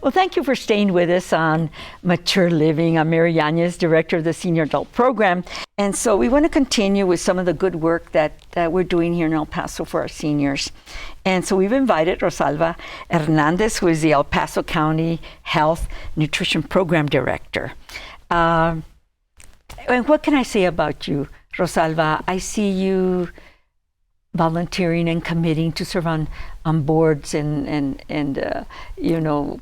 Well, thank you for staying with us on Mature Living. I'm Mary Yanez, Director of the Senior Adult Program. And so we want to continue with some of the good work that we're doing here in El Paso for our seniors. And so we've invited Rosalva Hernandez, who is the El Paso County Health Nutrition Program Director. And what can I say about you, Rosalva? I see you volunteering and committing to serve on boards and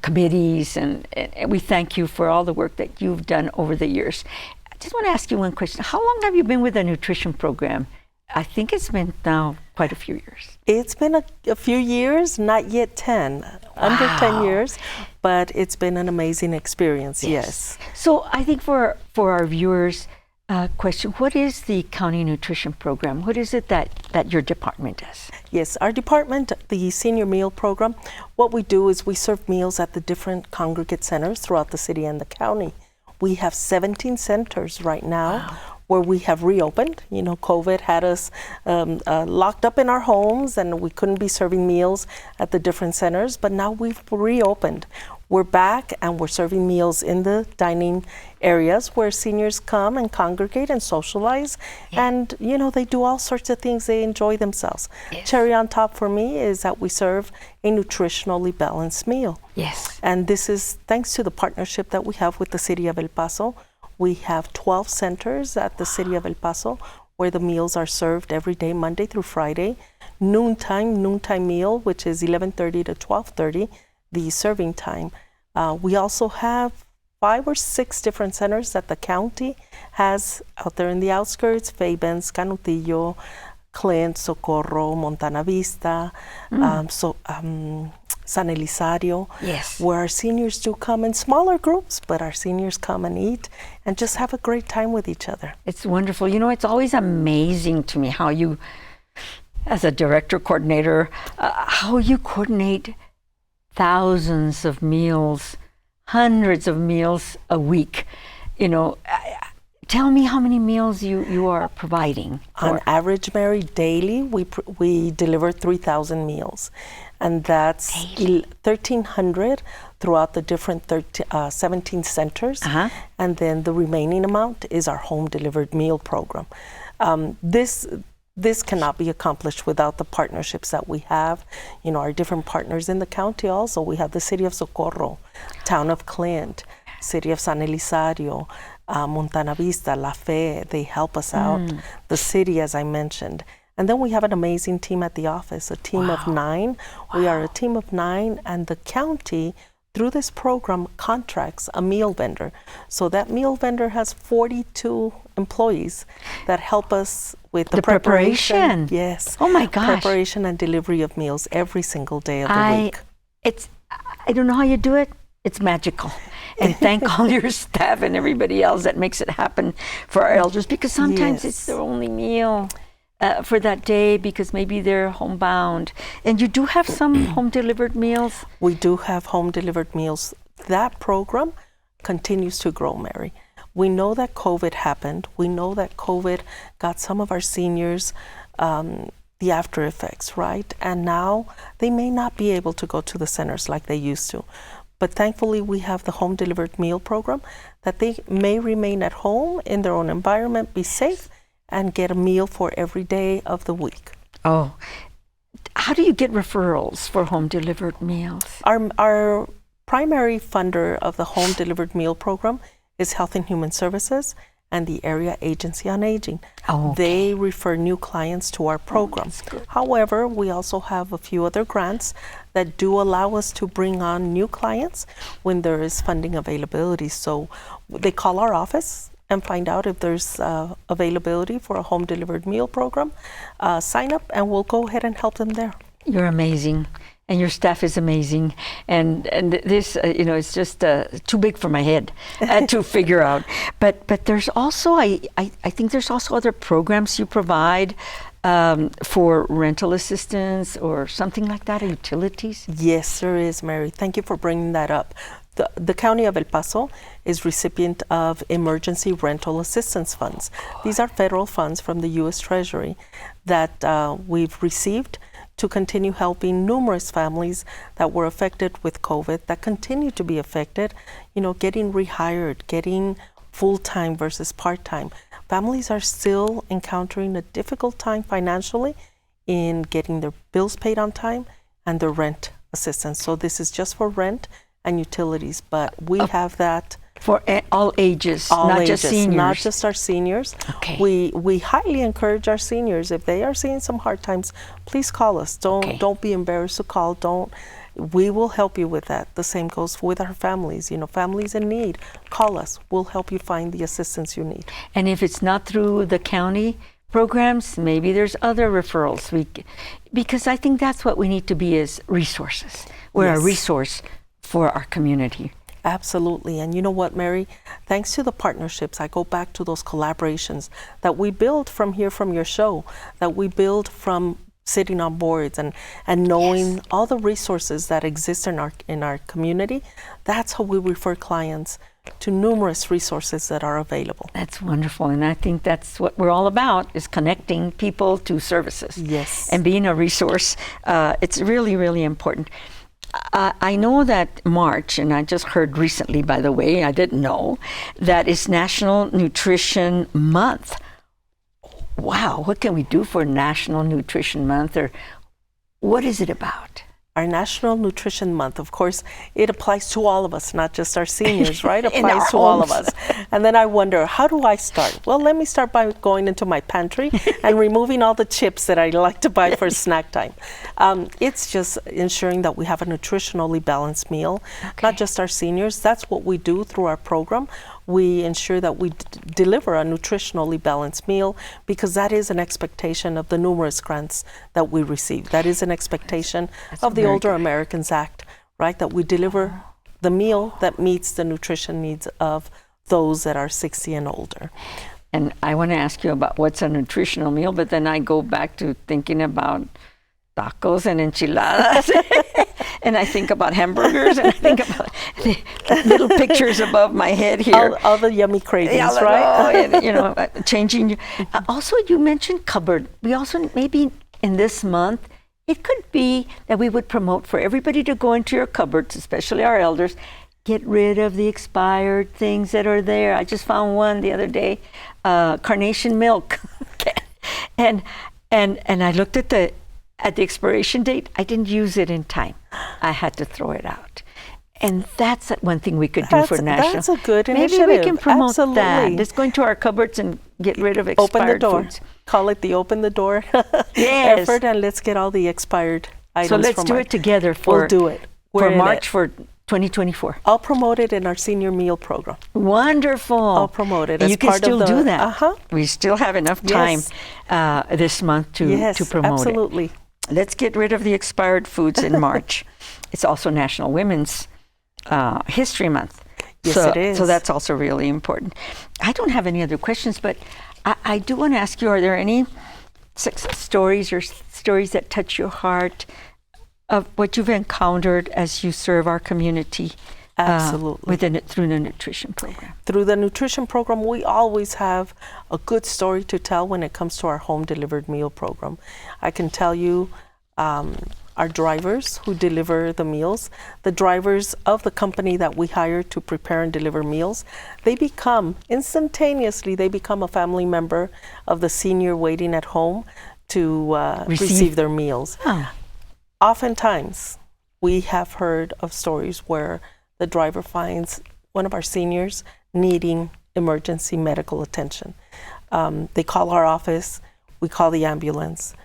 committees, and we thank you for all the work that you've done over the years. I just want to ask you one question. How long have you been with the nutrition program? I think it's been now quite a few years. It's been a few years, not yet 10, under 10 years, but it's been an amazing experience, yes. So I think for our viewers, question, what is the county nutrition program? What is it that your department does? Yes, our department, the senior meal program, what we do is we serve meals at the different congregate centers throughout the city and the county. We have 17 centers right now where we have reopened. You know, COVID had us locked up in our homes and we couldn't be serving meals at the different centers, but now we've reopened. We're back and we're serving meals in the dining areas where seniors come and congregate and socialize. And, you know, they do all sorts of things. They enjoy themselves. Cherry on top for me is that we serve a nutritionally balanced meal. And this is thanks to the partnership that we have with the city of El Paso. We have 12 centers at the city of El Paso where the meals are served every day, Monday through Friday. Noontime meal, which is 11:30 to 12:30. The serving time. We also have 5 or 6 different centers that the county has out there in the outskirts: Fabens, Canutillo, Clint, Socorro, Montana Vista, San Elizario, where our seniors do come in smaller groups, but our seniors come and eat and just have a great time with each other. It's wonderful. You know, it's always amazing to me how you, as a director coordinator, how you coordinate thousands of meals, hundreds of meals a week. You know, tell me how many meals you are providing. On average, Mary, daily we deliver 3,000 meals, and that's 1,300 throughout the different 17 centers, and then the remaining amount is our home delivered meal program. This cannot be accomplished without the partnerships that we have. You know, our different partners in the county also. We have the City of Socorro, Town of Clint, City of San Elizario, Montana Vista, La Fe. They help us out. The city, as I mentioned. And then we have an amazing team at the office, a team of 9. We are a team of 9, and the county, through this program, contracts a meal vendor. So that meal vendor has 42 employees that help us with the preparation. Yes. Oh my gosh. Preparation and delivery of meals every single day of the week. I don't know how you do it. It's magical. And thank all your staff and everybody else that makes it happen for our elders, because sometimes it's their only meal for that day, because maybe they're homebound. And you do have some home delivered meals? We do have home delivered meals. That program continues to grow, Mary. We know that COVID happened. We know that COVID got some of our seniors the after effects, right? And now they may not be able to go to the centers like they used to. But thankfully, we have the home delivered meal program that they may remain at home in their own environment, be safe, and get a meal for every day of the week. Oh, how do you get referrals for home delivered meals? Our primary funder of the home delivered meal program is Health and Human Services and the Area Agency on Aging. They refer new clients to our program. However, we also have a few other grants that do allow us to bring on new clients when there is funding availability. So they call our office and find out if there's availability for a home delivered meal program. Sign up and we'll go ahead and help them there. You're amazing. And your staff is amazing, and this it's just too big for my head to figure out. But there's also I think there's also other programs you provide for rental assistance or something like that, or utilities. Yes, there is, Mary. Thank you for bringing that up. The County of El Paso is recipient of emergency rental assistance funds. These are federal funds from the U.S. Treasury that we've received to continue helping numerous families that were affected with COVID, that continue to be affected, getting rehired, getting full-time versus part-time. Families are still encountering a difficult time financially in getting their bills paid on time and their rent assistance. So this is just for rent and utilities, but we have that for all ages, just seniors. Not just our seniors. Okay. We highly encourage our seniors, if they are seeing some hard times, please call us. Don't be embarrassed to call. We will help you with that. The same goes with our families. Families in need, call us. We'll help you find the assistance you need. And if it's not through the county programs, maybe there's other referrals. Because I think that's what we need to be, is resources. We're a resource for our community. Absolutely. And you know what, Mary? Thanks to the partnerships, I go back to those collaborations that we build from your show, that we build from sitting on boards and knowing all the resources that exist in our community. That's how we refer clients to numerous resources that are available. That's wonderful. And I think that's what we're all about, is connecting people to services. Yes. And being a resource. It's really, really important. I know that March, and I just heard recently, by the way, I didn't know, that is National Nutrition Month. Wow, what can we do for National Nutrition Month, or what is it about? Our National Nutrition Month, of course, it applies to all of us, not just our seniors, right? It applies to all of us. And then I wonder, how do I start? Well, let me start by going into my pantry and removing all the chips that I like to buy for snack time. It's just ensuring that we have a nutritionally balanced meal, not just our seniors. That's what we do through our program. We ensure that we deliver a nutritionally balanced meal, because that is an expectation of the numerous grants that we receive. That is an expectation of the Older Americans Act, right? That we deliver the meal that meets the nutrition needs of those that are 60 and older. And I want to ask you about what's a nutritional meal, but then I go back to thinking about tacos and enchiladas. And I think about hamburgers, and I think about the little pictures above my head here. All the yummy cravings, right? And, changing. Also, you mentioned cupboard. We also, maybe in this month, it could be that we would promote for everybody to go into your cupboards, especially our elders, get rid of the expired things that are there. I just found one the other day, carnation milk. and I looked at the expiration date. I didn't use it in time. I had to throw it out. And that's one thing we could do for National. That's a good initiative. Maybe we can promote that. Absolutely. Let's go into our cupboards and get rid of expired Open the door. foods. Call it the open the door effort, and let's get all the expired items. So let's do it together we'll do it. For March for 2024. I'll promote it in our senior meal program. Wonderful. I'll promote it. And you can still do that. Uh-huh. We still have enough time this month to promote absolutely. it. Let's get rid of the expired foods in March. It's also National Women's History Month. Yes, it is. So that's also really important. I don't have any other questions, but I do want to ask you, are there any success stories or stories that touch your heart of what you've encountered as you serve our community? Absolutely. Through the nutrition program. Through the nutrition program, we always have a good story to tell when it comes to our home delivered meal program. I can tell you our drivers who deliver the meals, the drivers of the company that we hire to prepare and deliver meals, they become instantaneously a family member of the senior waiting at home to receive their meals. Oh. Oftentimes, we have heard of stories where the driver finds one of our seniors needing emergency medical attention. They call our office, we call the ambulance.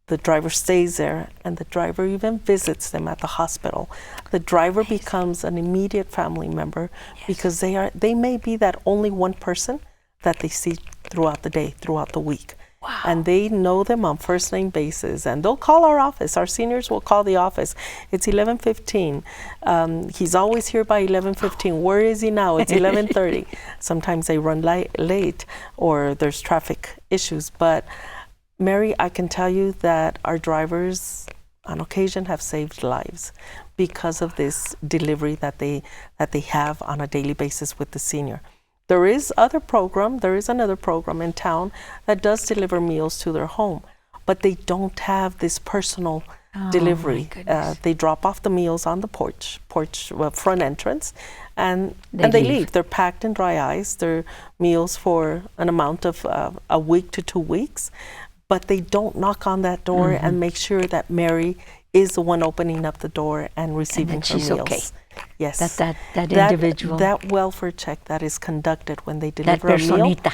The driver stays there, and the driver even visits them at the hospital. The driver becomes an immediate family member because they may be that only one person that they see throughout the day, throughout the week. Wow. And they know them on first name basis, and they'll call our office. Our seniors will call the office. It's 11:15. He's always here by 11:15. Where is he now? It's 11:30. Sometimes they run late or there's traffic issues. But Mary, I can tell you that our drivers on occasion have saved lives because of this delivery that they have on a daily basis with the senior. There is another program in town that does deliver meals to their home. but they don't have this personal Oh, delivery. my goodness. They drop off the meals on the front entrance, and They they leave. leave. They're packed in dry ice. They're meals for an amount of a week to 2 weeks, but they don't knock on that door and make sure that Mary is the one opening up the door and receiving that her she's meals. okay. Yes, That individual. that welfare check that is conducted when they That deliver a meal, personita.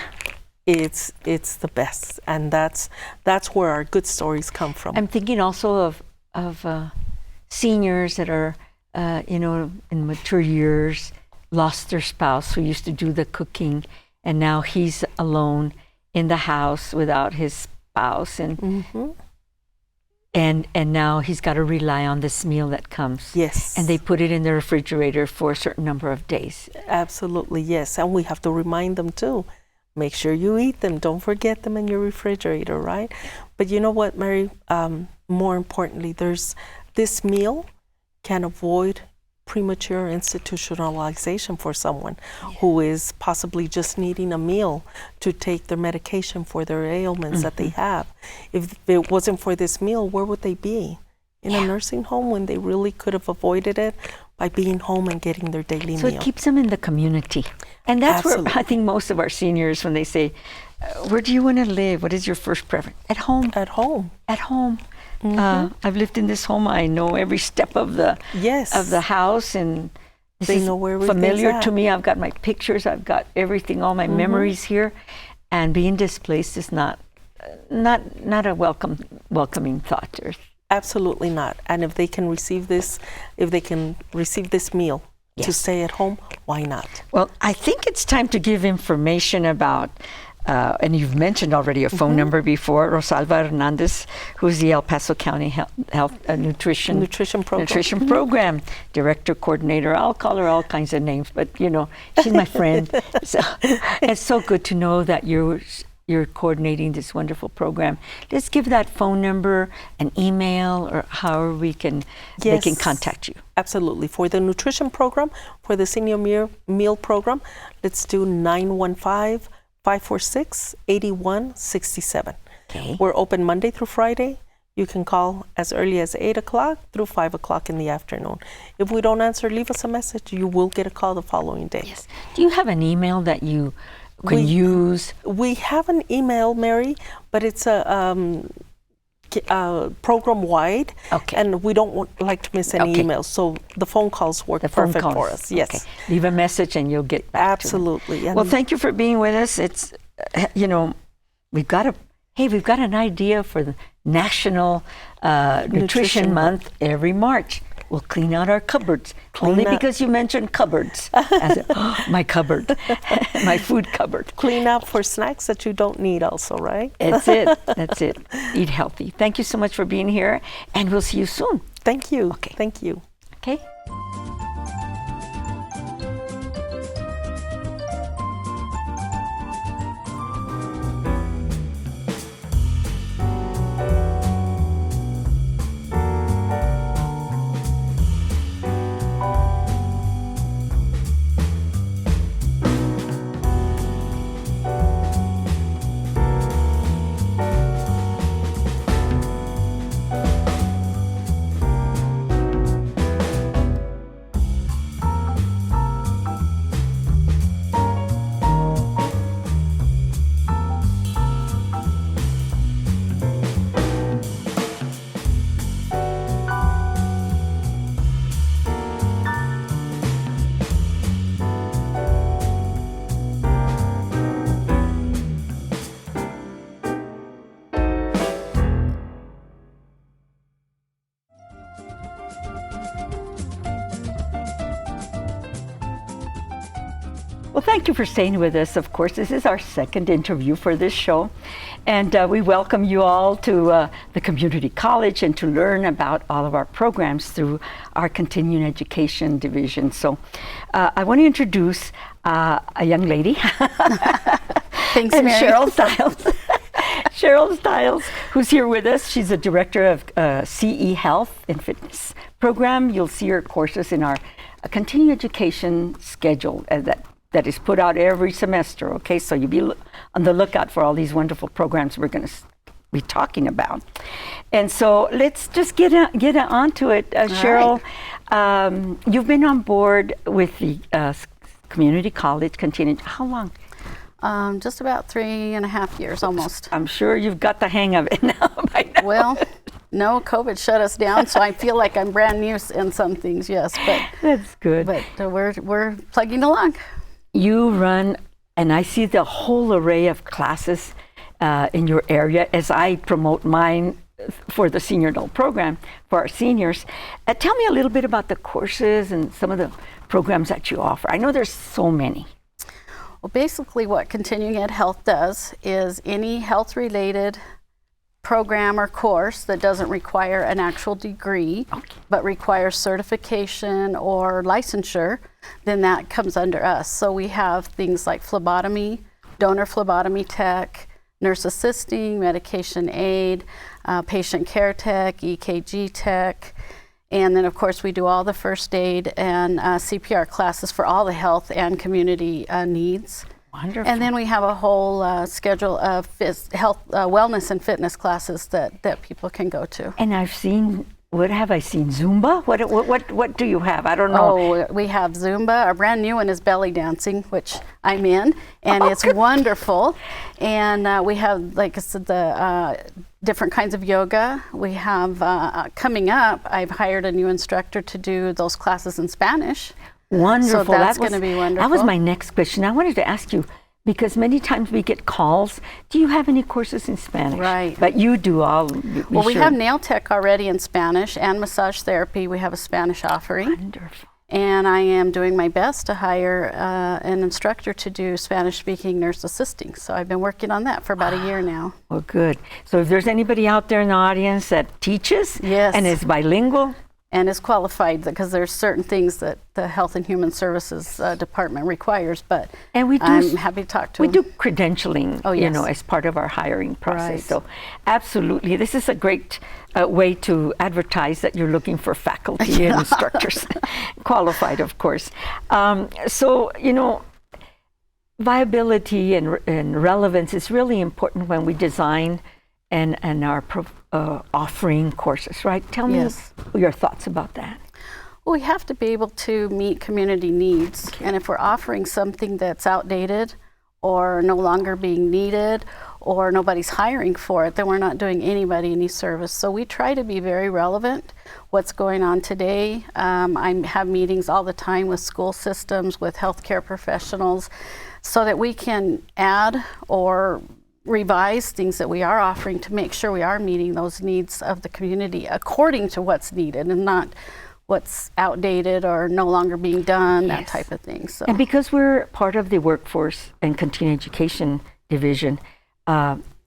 it's the best, and that's where our good stories come from. I'm thinking also of seniors that are, in mature years, lost their spouse who used to do the cooking, and now he's alone in the house without his spouse, and now he's got to rely on this meal that comes. Yes. And they put it in the refrigerator for a certain number of days. Absolutely, yes. And we have to remind them too. Make sure you eat them. Don't forget them in your refrigerator, right? But you know what, Mary? More importantly, this meal can avoid premature institutionalization for someone who is possibly just needing a meal to take their medication for their ailments that they have. If it wasn't for this meal, where would they be? In a nursing home, when they really could have avoided it by being home and getting their daily So meal. it keeps them in the community. And that's Absolutely. where I think most of our seniors, when they say, where do you want to live? What is your first preference? At home. At home. At home. I've lived in this home. I know every step of the house, and this They is know where everything's familiar to at. me. I've got my pictures. I've got everything, all my memories here. And being displaced is not a welcoming thought. Absolutely not. And if they can receive this meal to stay at home, why not? Well, I think it's time to give information about, and you've mentioned already a phone number before, Rosalva Hernandez, who's the El Paso County Health Nutrition Program Director, Coordinator. I'll call her all kinds of names, but she's my friend. So it's so good to know that you're coordinating this wonderful program. Let's give that phone number, an email, or however they can contact you. Absolutely. For the nutrition program, for the senior meal program, let's do 915-546-8167. Okay. We're open Monday through Friday. You can call as early as 8 o'clock through 5 o'clock in the afternoon. If we don't answer, leave us a message. You will get a call the following day. Yes. Do you have an email that you can use? We have an email, Mary, but it's a program-wide, and we don't like to miss any emails, so the phone calls work perfect for us. Yes. Okay. Leave a message and you'll get back Absolutely. to them. Well, thank you for being with us. It's, we've got an idea for the National Nutrition Month every March. We'll clean out our cupboards. Because you mentioned cupboards. My cupboard, my food cupboard. Clean out for snacks that you don't need also, right? That's it. That's it. Eat healthy. Thank you so much for being here, and we'll see you soon. Thank you. Okay. Thank you. Okay. Well, thank you for staying with us. Of course, this is our second interview for this show. And we welcome you all to the community college and to learn about all of our programs through our continuing education division. So I want to introduce a young lady. Thanks, and Mary. Cheryl Stiles. Cheryl Stiles, who's here with us. She's a director of CE Health and Fitness program. You'll see her courses in our continuing education schedule that is put out every semester, okay? So you'll be on the lookout for all these wonderful programs we're going be talking about. And so let's just get onto it. Cheryl, you've been on board with the community college continuing. How long? Just about 3.5 years, almost. I'm sure you've got the hang of it now by now. Well, no, COVID shut us down, so I feel like I'm brand new in some things, yes. But that's good. But we're plugging along. You run, and I see the whole array of classes in your area as I promote mine for the senior adult program for our seniors. Tell me a little bit about the courses and some of the programs that you offer. I know there's so many. Well, basically what Continuing Ed Health does is any health-related program or course that doesn't require an actual degree, but requires certification or licensure, then that comes under us. So we have things like phlebotomy, donor phlebotomy tech, nurse assisting, medication aid, patient care tech, EKG tech, and then of course we do all the first aid and CPR classes for all the health and community needs. Wonderful. And then we have a whole schedule of health, wellness and fitness classes that people can go to. And I've seen, what have I seen? Zumba? What do you have? I don't know. Oh, we have Zumba. Our brand new one is belly dancing, which I'm in, and it's wonderful. And we have, like I said, the different kinds of yoga. We have, coming up, I've hired a new instructor to do those classes in Spanish. Wonderful. So that's going to be wonderful. That was my next question. I wanted to ask you, because many times we get calls, do you have any courses in Spanish? Right. But you do all. Well, we have nail tech already in Spanish and massage therapy. We have a Spanish offering. Wonderful. And I am doing my best to hire an instructor to do Spanish-speaking nurse assisting. So I've been working on that for about a year now. Well, good. So if there's anybody out there in the audience that teaches and is bilingual, and is qualified, because there's certain things that the Health and Human Services Department requires, but I'm happy to talk to them. We do credentialing, yes. as part of our hiring process. Right. So absolutely, this is a great way to advertise that you're looking for faculty and instructors, qualified, of course. So, viability and relevance is really important when we design and are offering courses, right? Tell me your thoughts about that. Well, we have to be able to meet community needs. Okay. And if we're offering something that's outdated or no longer being needed or nobody's hiring for it, then we're not doing anybody any service. So we try to be very relevant. What's going on today? I have meetings all the time with school systems, with healthcare professionals, so that we can add or revise things that we are offering to make sure we are meeting those needs of the community according to what's needed and not what's outdated or no longer being done, that type of thing. So. And because we're part of the workforce and continuing education division,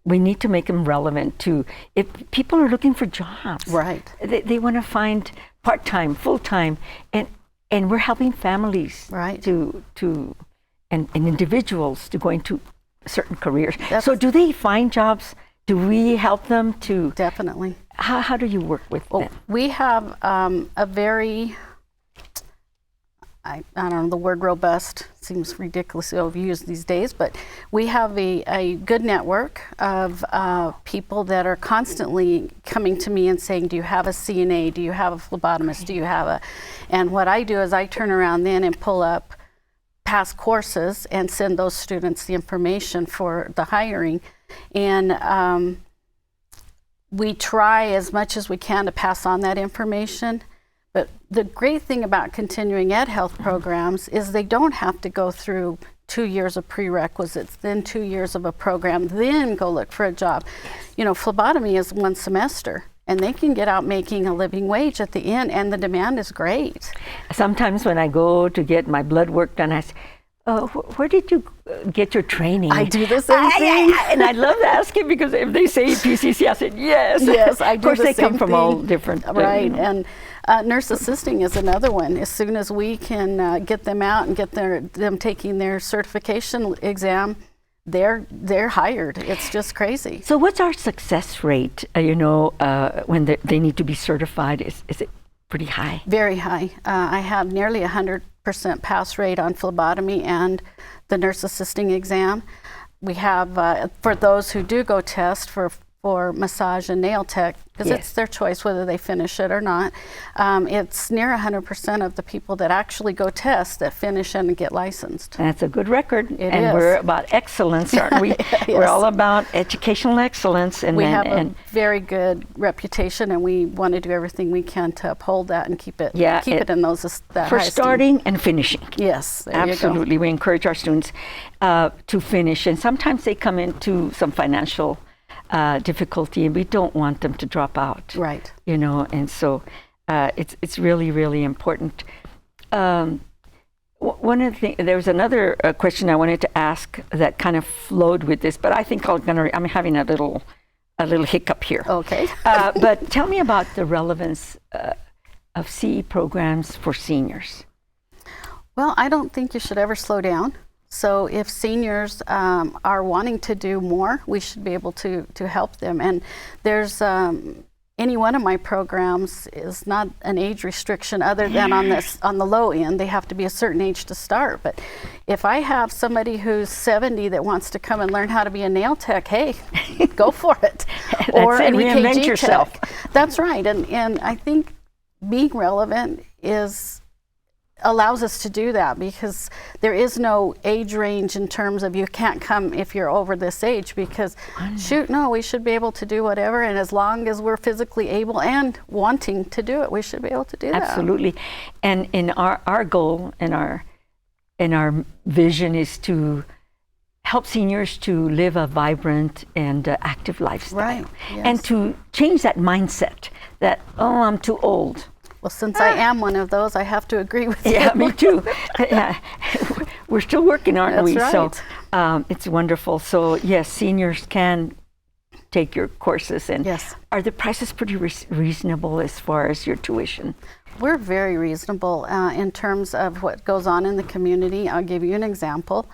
we need to make them relevant to, if people are looking for jobs. Right. They want to find part-time, full-time, and we're helping families and individuals to go into certain careers. So do they find jobs? Do we help them to? Definitely. How do you work with them? We have a very, I don't know, the word robust seems ridiculously overused these days, but we have a good network of people that are constantly coming to me and saying, do you have a CNA? Do you have a phlebotomist? Do you have a, and what I do is I turn around then and pull up past courses and send those students the information for the hiring. And we try as much as we can to pass on that information. But the great thing about continuing ed health programs is they don't have to go through 2 years of prerequisites, then 2 years of a program, then go look for a job. Phlebotomy is 1 semester. And they can get out making a living wage at the end, and the demand is great. Sometimes when I go to get my blood work done, I say, where did you get your training? I do the same thing. And I love asking, because if they say EPCC, I said, yes. Yes, I do the same thing. Of course, they come from all different. Right, and nurse assisting is another one. As soon as we can get them out and get them taking their certification exam, they're hired. It's just crazy. So what's our success rate, when they need to be certified? Is it pretty high? Very high. I have nearly 100% pass rate on phlebotomy and the nurse assisting exam. We have, for those who do go test for for massage and nail tech, because Yes. it's their choice whether they finish it or not. It's near 100% of the people that actually go test that finish and get licensed. That's a good record. It and is. we're about excellence, aren't we? We're Yes. all about educational excellence. And We then, have and a very good reputation, and we want to do everything we can to uphold that and keep it Yeah, it in those that for high esteem. starting and finishing. Yes, there you go. Absolutely. We encourage our students to finish. And sometimes they come into some financial difficulty, and we don't want them to drop out. Right. You know, and so it's really, really important. One of the things, there was another question I wanted to ask that kind of flowed with this, but I think I'm having a little hiccup here. Okay. But tell me about the relevance of CE programs for seniors. Well, I don't think you should ever slow down. So if seniors are wanting to do more, we should be able to help them. And there's any one of my programs is not an age restriction other than on the low end. They have to be a certain age to start. But if I have somebody who's 70 that wants to come and learn how to be a nail tech, hey, go for it. Or an reinvent EKG yourself. tech. That's right. And I think being relevant allows us to do that, because there is no age range in terms of you can't come if you're over this age, because we should be able to do whatever, and as long as we're physically able and wanting to do it, we should be able to do that. Absolutely. And in our goal and our vision is to help seniors to live a vibrant and active lifestyle. Right, yes. And to change that mindset that, oh, I'm too old. Well, since I am one of those, I have to agree with you. Yeah, me too. Yeah. We're still working, aren't That's we? right. So it's wonderful. So yes, seniors can take your courses. And Yes. are the prices pretty reasonable as far as your tuition? We're very reasonable in terms of what goes on in the community. I'll give you an example.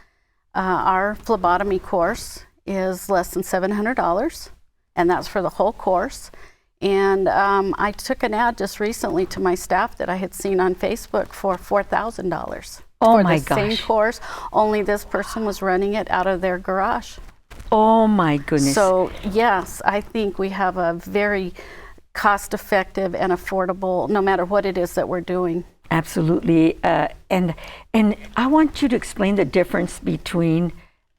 Our phlebotomy course is less than $700, and that's for the whole course. And I took an ad just recently to my staff that I had seen on Facebook for $4,000 Oh for my the same gosh. course, only this person was running it out of their garage. Oh my goodness. So yes, I think we have a very cost-effective and affordable, no matter what it is that we're doing. Absolutely. And I want you to explain the difference between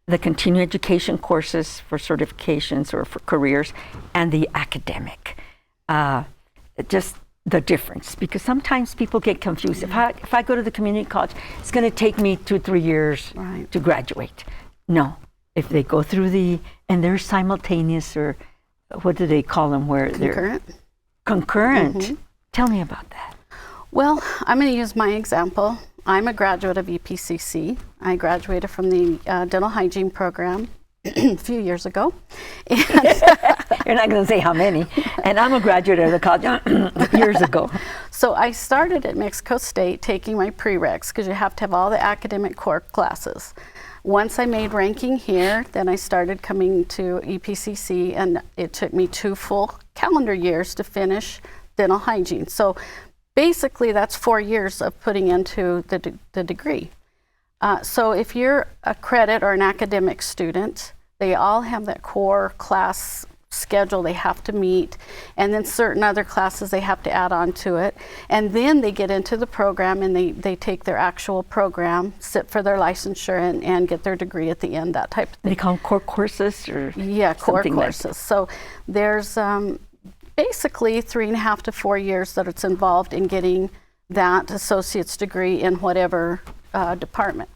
the continuing education courses for certifications or for careers and the academic. Just the difference, because sometimes people get confused. If I go to the community college, it's going to take me 2-3 years Right. to graduate. No, if they go through and they're simultaneous, or what do they call them, where they're concurrent. Tell me about that. Well, I'm going to use my example. I'm a graduate of EPCC. I graduated from the dental hygiene program a few years ago. And You're not going to say how many. And I'm a graduate of the college years ago. so I started at Mexico State taking my prereqs, because you have to have all the academic core classes. Once I made ranking here, then I started coming to EPCC, and it took me 2 full calendar years to finish dental hygiene. So basically that's 4 years of putting into the degree. So if you're a credit or an academic student, they all have that core class schedule they have to meet, and then certain other classes they have to add on to it, and then they get into the program and they take their actual program, sit for their licensure, and get their degree at the end, that type of thing. They call them core courses, or Yeah, core something like courses. So there's basically 3.5 to 4 years that it's involved in getting that associate's degree in whatever department.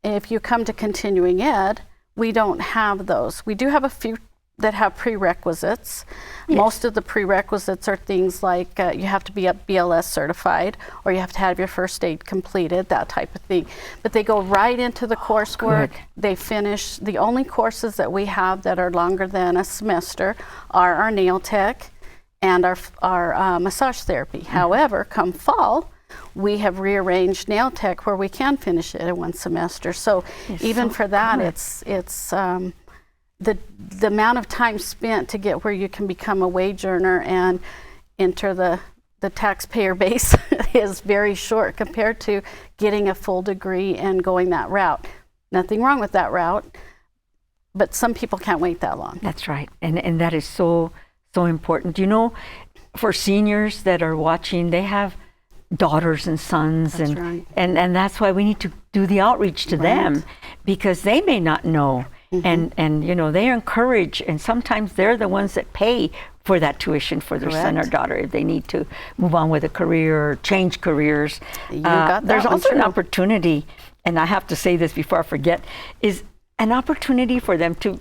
If you come to continuing ed, we don't have those. We do have a few that have prerequisites. Yes. Most of the prerequisites are things like you have to be BLS certified, or you have to have your first aid completed, that type of thing. But they go right into the coursework. good. They finish. The only courses that we have that are longer than a semester are our nail tech and our massage therapy. However, come fall, we have rearranged nail tech where we can finish it in 1 semester. So It's even so for that, good. it's the amount of time spent to get where you can become a wage earner and enter the taxpayer base is very short compared to getting a full degree and going that route. Nothing wrong with that route. but some people can't wait that long. That's right. And that is so important. You know, for seniors that are watching, they have daughters and sons, That's and, right. and that's why we need to do the outreach to them, because they may not know. And you know, they are encouraged, and sometimes they're the ones that pay for that tuition for their son or Correct. daughter if they need to move on with a career or change careers. You got that There's one also an true. opportunity, and I have to say this before I forget, is an opportunity for them to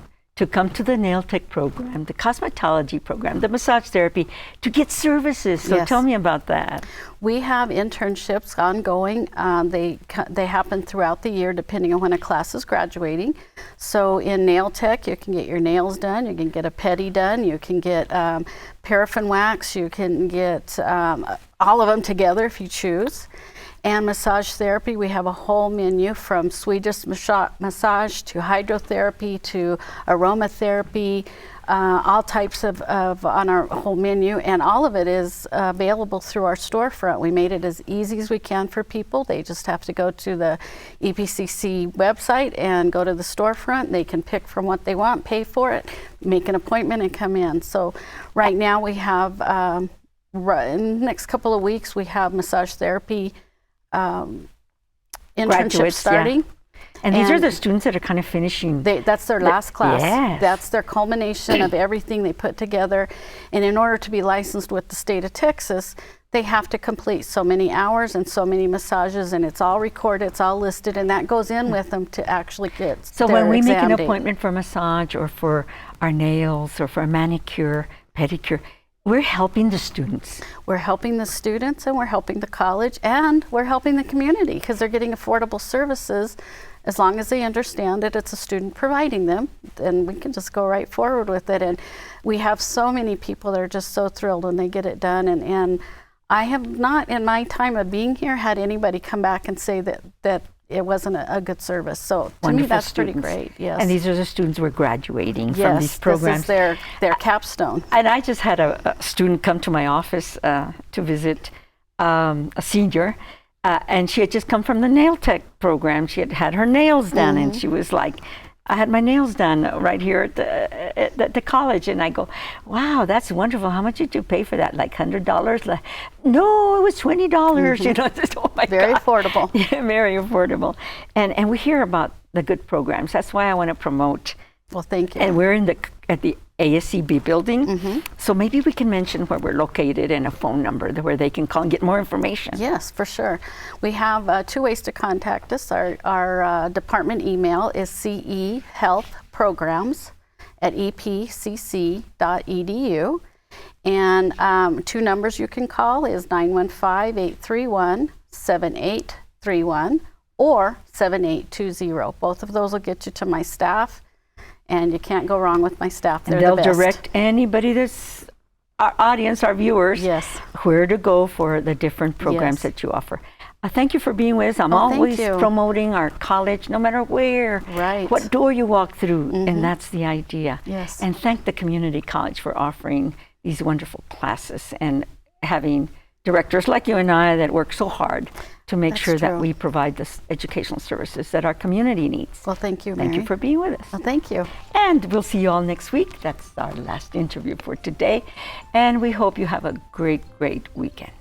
come to the nail tech program, the cosmetology program, the massage therapy, to get services. So Yes. tell me about that. We have internships ongoing. They happen throughout the year depending on when a class is graduating. So in nail tech, you can get your nails done, you can get a pedi done, you can get paraffin wax, you can get all of them together if you choose. And massage therapy, we have a whole menu from Swedish massage to hydrotherapy to aromatherapy, all types of on our whole menu, and all of it is available through our storefront. We made it as easy as we can for people. They just have to go to the EPCC website and go to the storefront. They can pick from what they want, pay for it, make an appointment, and come in. So right now we have, in the next couple of weeks, we have massage therapy internship Graduates, starting. And these are And the students that are kind of finishing. That's their last class. Yes. That's their culmination of everything they put together. And in order to be licensed with the state of Texas, they have to complete so many hours and so many massages, and it's all recorded, it's all listed, and that goes in with them to actually get So their when we make an exam date. appointment for massage or for our nails or for a manicure, pedicure, we're helping the students. We're helping the students, and we're helping the college, and we're helping the community because they're getting affordable services. As long as they understand that it's a student providing them, then we can just go right forward with it. And we have so many people that are just so thrilled when they get it done. And I have not, in my time of being here, had anybody come back and say that it wasn't a good service. So to me, Wonderful that's students. pretty great. Yes. And these are the students who are graduating from yes, these programs. this is their capstone. And I just had a student come to my office to visit a senior, and she had just come from the nail tech program. She had had her nails done, and she was like, I had my nails done right here at the college. And I go, wow, that's wonderful. How much did you pay for that? Like $100? Like, no, it was $20. You know, just, oh my Very God. affordable. Yeah, very affordable. And we hear about the good programs. That's why I want to promote. Well, thank you. And we're at the ASCB building. So maybe we can mention where we're located and a phone number where they can call and get more information. Yes, for sure. We have 2 ways to contact us. Our department email is cehealthprograms@epcc.edu. And 2 numbers you can call is 915-831-7831 or 7820. Both of those will get you to my staff. And you can't go wrong with my staff. They're And they'll the best. direct anybody that's our audience, our viewers, Yes. where to go for the different programs Yes. that you offer. Thank you for being with us. I'm Oh, thank always you. promoting our college, no matter where, Right. what door you walk through, and that's the idea. Yes. And thank the community college for offering these wonderful classes and having directors like you and I that work so hard to make That's sure that true. we provide the educational services that our community needs. Well, thank you, Mary. Thank you for being with us. Well, thank you. And we'll see you all next week. That's our last interview for today. And we hope you have a great, great weekend.